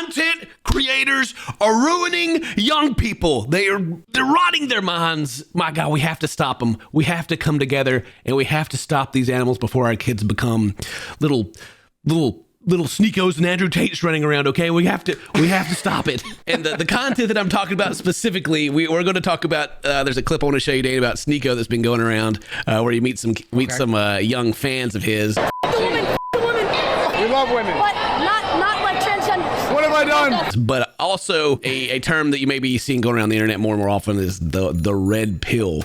content creators are ruining young people. They're rotting their minds. My God, we have to stop them. We have to come together and we have to stop these animals before our kids become little Sneakos and Andrew Tate's running around. Okay, we have to stop it. And the content that I'm talking about specifically, we're going to talk about. There's a clip I want to show you, Dane, about Sneako that's been going around, where you meet some young fans of his. The woman. We love women. But not like transgenders. What have I done? But also a term that you may be seeing going around the internet more and more often is the red pill,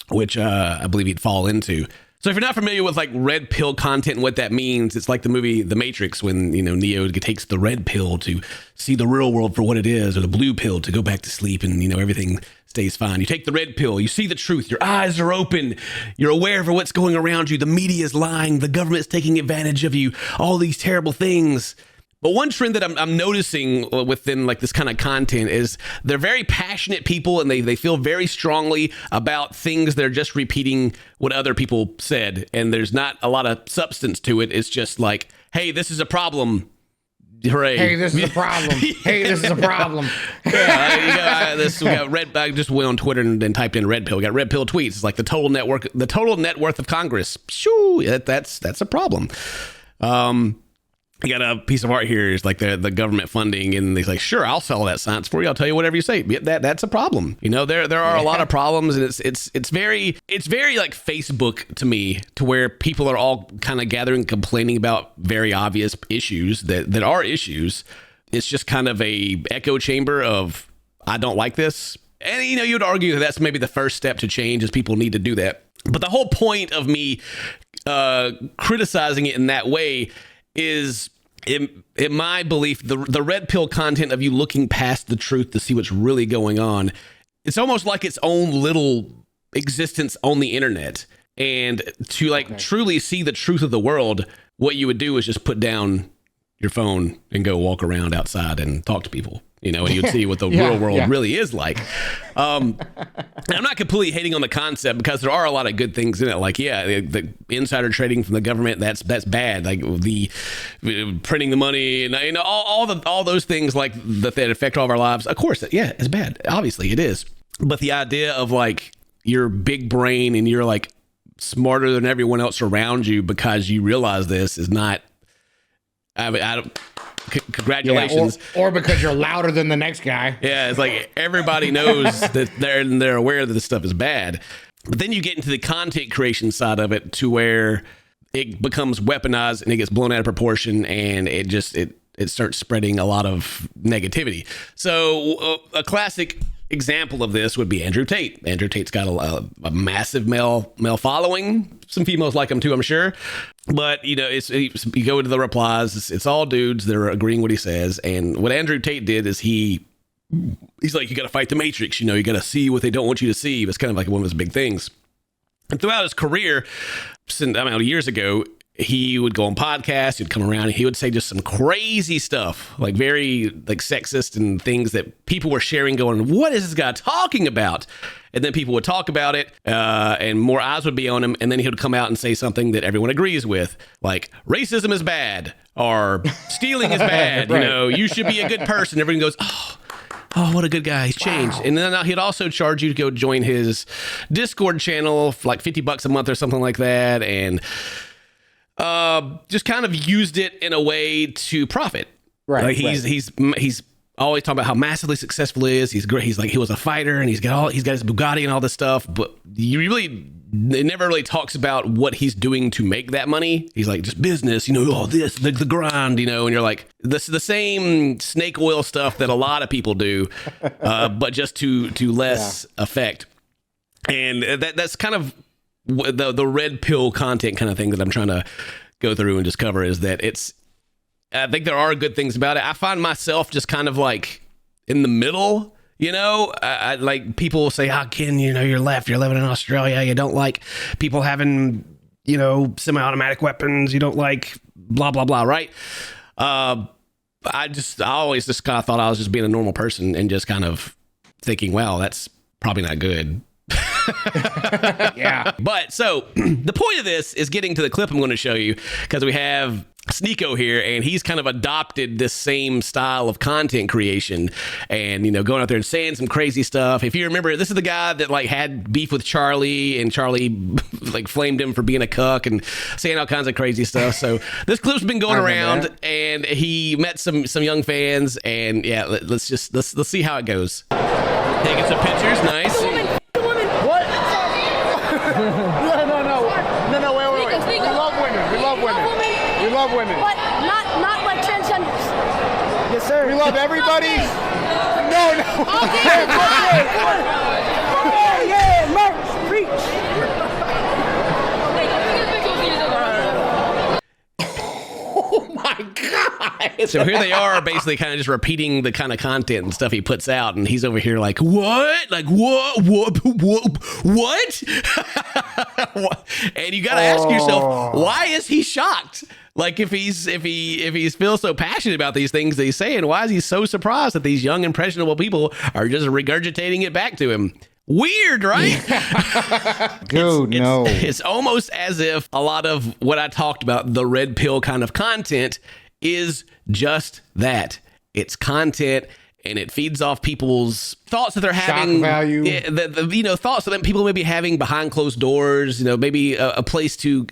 which I believe you'd fall into. So if you're not familiar with like red pill content and what that means, it's like the movie The Matrix when, Neo takes the red pill to see the real world for what it is, or the blue pill to go back to sleep and, everything stays fine. You take the red pill, you see the truth, your eyes are open, you're aware of what's going around you, the media is lying, the government's taking advantage of you, all these terrible things. But one trend that I'm noticing within like this kind of content is they're very passionate people and they feel very strongly about things that are just repeating what other people said. And there's not a lot of substance to it. It's just like, hey, this is a problem. Hooray. Hey, this is a problem. Hey, this is a problem. We got red. I just went on Twitter and then typed in red pill. We got red pill tweets. It's like the total net worth of Congress. Shoo, that's a problem. You got a piece of art here. It's like the government funding, and they're like, sure, I'll sell that science for you. I'll tell you whatever you say. That's a problem. There are a lot of problems, and it's very like Facebook to me, to where people are all kind of gathering, complaining about very obvious issues that are issues. It's just kind of a echo chamber of, I don't like this. And, you would argue that that's maybe the first step to change, is people need to do that. But the whole point of me criticizing it in that way is, in my belief, the red pill content of you looking past the truth to see what's really going on, it's almost like its own little existence on the internet. And to truly see the truth of the world, what you would do is just put down your phone and go walk around outside and talk to people. And you'd see what the real world really is like. I'm not completely hating on the concept, because there are a lot of good things in it. Like, the insider trading from the government, that's bad. Like the printing the money and all those things like that affect all of our lives. Of course, it's bad. Obviously, it is. But the idea of like your big brain and you're like smarter than everyone else around you because you realize this is not. I don't. Congratulations. Or because you're louder than the next guy. Yeah, it's like everybody knows that they're aware that this stuff is bad. But then you get into the content creation side of it, to where it becomes weaponized and it gets blown out of proportion, and it starts spreading a lot of negativity. So a classic example of this would be Andrew Tate. Andrew Tate's got a massive male following. Some females like him too, I'm sure. But, you go into the replies, it's all dudes that are agreeing what he says. And what Andrew Tate did is he's like, you got to fight the Matrix. You got to see what they don't want you to see. It's kind of like one of his big things. And throughout his career, years ago, he would go on podcasts, he'd come around, and he would say just some crazy stuff, like very like sexist and things that people were sharing, going, what is this guy talking about? And then people would talk about it, and more eyes would be on him. And then he would come out and say something that everyone agrees with, like racism is bad, or stealing is bad. Right. You should be a good person. Everyone goes, oh, what a good guy. He's changed. Wow. And then he'd also charge you to go join his Discord channel for like $50 a month or something like that. And just kind of used it in a way to profit. Right. Like he's always talking about how massively successful he is. He's great. He was a fighter, and he's got his Bugatti and all this stuff. But it never really talks about what he's doing to make that money. He's like, just business, this, the grind, and you're like, this is the same snake oil stuff that a lot of people do, but just to less effect. And that's kind of the red pill content kind of thing that I'm trying to go through and discover, is that I think there are good things about it. I find myself just kind of like in the middle, I like people say, how can, you're left, you're living in Australia. You don't like people having, semi-automatic weapons. You don't like blah, blah, blah. Right. I always just kind of thought I was just being a normal person and just kind of thinking, well, that's probably not good. Yeah. But so the point of this is getting to the clip I'm going to show you, because we have Sneeko here, and he's kind of adopted this same style of content creation and, going out there and saying some crazy stuff. If you remember, this is the guy that like had beef with Charlie, and Charlie like flamed him for being a cuck and saying all kinds of crazy stuff. So this clip's been going around, and he met some young fans, and yeah, let's see how it goes. Taking some pictures, nice. What? No, wait. We love women. We love women. But not like transgenders. Yes, sir. We love everybody. No. Okay. Yeah, merch. Preach. Oh my God. So here they are basically kind of just repeating the kind of content and stuff he puts out. And he's over here like, what? Like, what? And you got to ask yourself, why is he shocked? Like if he feels so passionate about these things that he's saying, why is he so surprised that these young impressionable people are just regurgitating it back to him? Weird, right? Dude, no. It's almost as if a lot of what I talked about, the red pill kind of content, is just that. It's content, and it feeds off people's thoughts that they're having. Shock value. Yeah, the thoughts that people may be having behind closed doors. Maybe a place to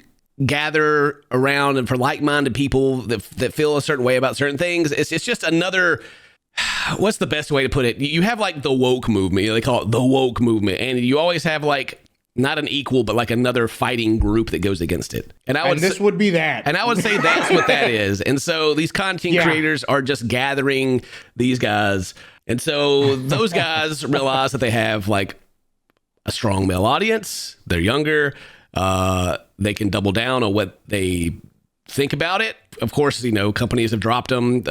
gather around and for like-minded people that feel a certain way about certain things. It's just another. What's the best way to put it? You have like the woke movement. They call it the woke movement, and you always have like not an equal, but like another fighting group that goes against it. And this would be that. And I would say that's what that is. And so these content creators are just gathering these guys, and so those guys realize that they have like a strong male audience. They're younger. They can double down on what they think about it. Of course, companies have dropped them.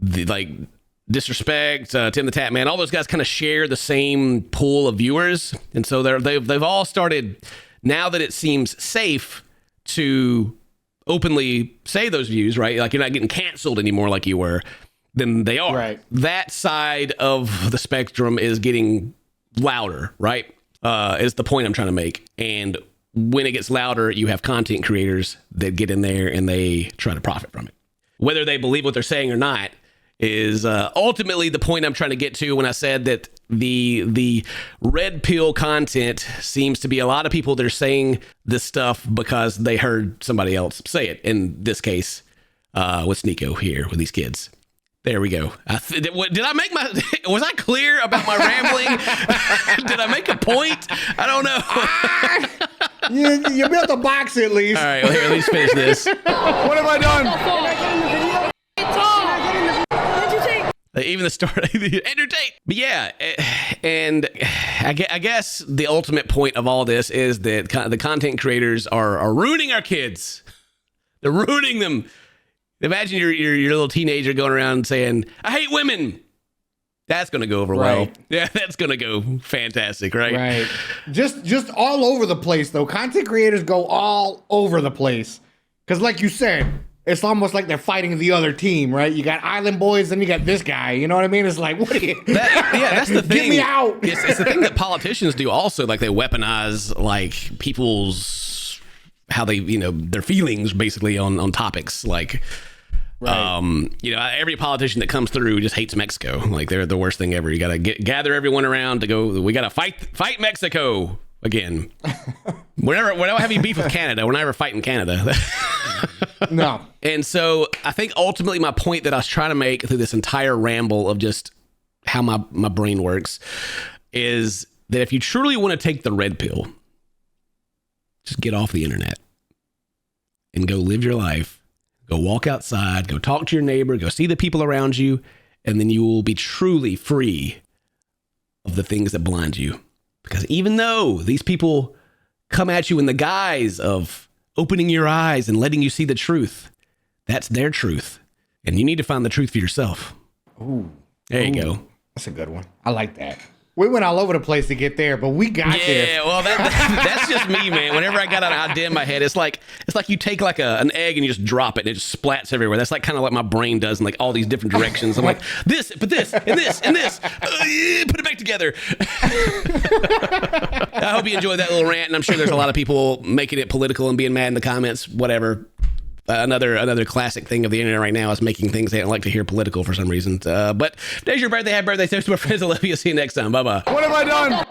Like Disrespect, Tim the Tap Man, all those guys kind of share the same pool of viewers, and so they've all started, now that it seems safe to openly say those views, right? Like you're not getting canceled anymore like you were, then they are. Right. That side of the spectrum is getting louder, right? Is the point I'm trying to make. And when it gets louder, you have content creators that get in there and they try to profit from it. Whether they believe what they're saying or not is ultimately the point I'm trying to get to when I said that the red pill content seems to be a lot of people that are saying this stuff because they heard somebody else say it. In this case, with Sneeko here with these kids. There we go. Did I make was I clear about my rambling? Did I make a point? I don't know. You built a box at least. All right, well, here, at least finish this. What have I done? Even the story, entertain. But yeah, and I guess the ultimate point of all this is that the content creators are ruining our kids. They're ruining them. Imagine your little teenager going around saying, "I hate women." That's going to go over well. Yeah, that's going to go fantastic, right? Right. Just all over the place, though. Content creators go all over the place. Because like you said, it's almost like they're fighting the other team, right? You got Island Boys, and you got this guy. You know what I mean? It's like, what are you? That's the thing. Get me out. It's the thing that politicians do also. Like they weaponize like people's, how they, their feelings basically on topics. Like, right. Every politician that comes through just hates Mexico. Like they're the worst thing ever. You got to gather everyone around to go, we got to fight Mexico again. Whenever I have any beef with Canada, we're not ever fighting Canada. No. And so I think ultimately my point that I was trying to make through this entire ramble of just how my brain works is that if you truly want to take the red pill, just get off the internet and go live your life. Go walk outside, go talk to your neighbor, go see the people around you, and then you will be truly free of the things that blind you. Because even though these people come at you in the guise of opening your eyes and letting you see the truth, that's their truth. And you need to find the truth for yourself. Ooh. There you go. That's a good one. I like that. We went all over the place to get there, but we got there. Yeah, well, that's just me, man. Whenever I got an idea in my head, it's like you take like an egg and you just drop it and it just splats everywhere. That's like kind of like my brain does in like all these different directions. I'm like, this, but this, and this, and this. Put it back together. I hope you enjoyed that little rant, and I'm sure there's a lot of people making it political and being mad in the comments, whatever. another classic thing of the internet right now is making things they don't like to hear political for some reason. But today's your birthday. Happy birthday. Thanks to my friends. I love you. See you next time. Bye-bye. What have I done?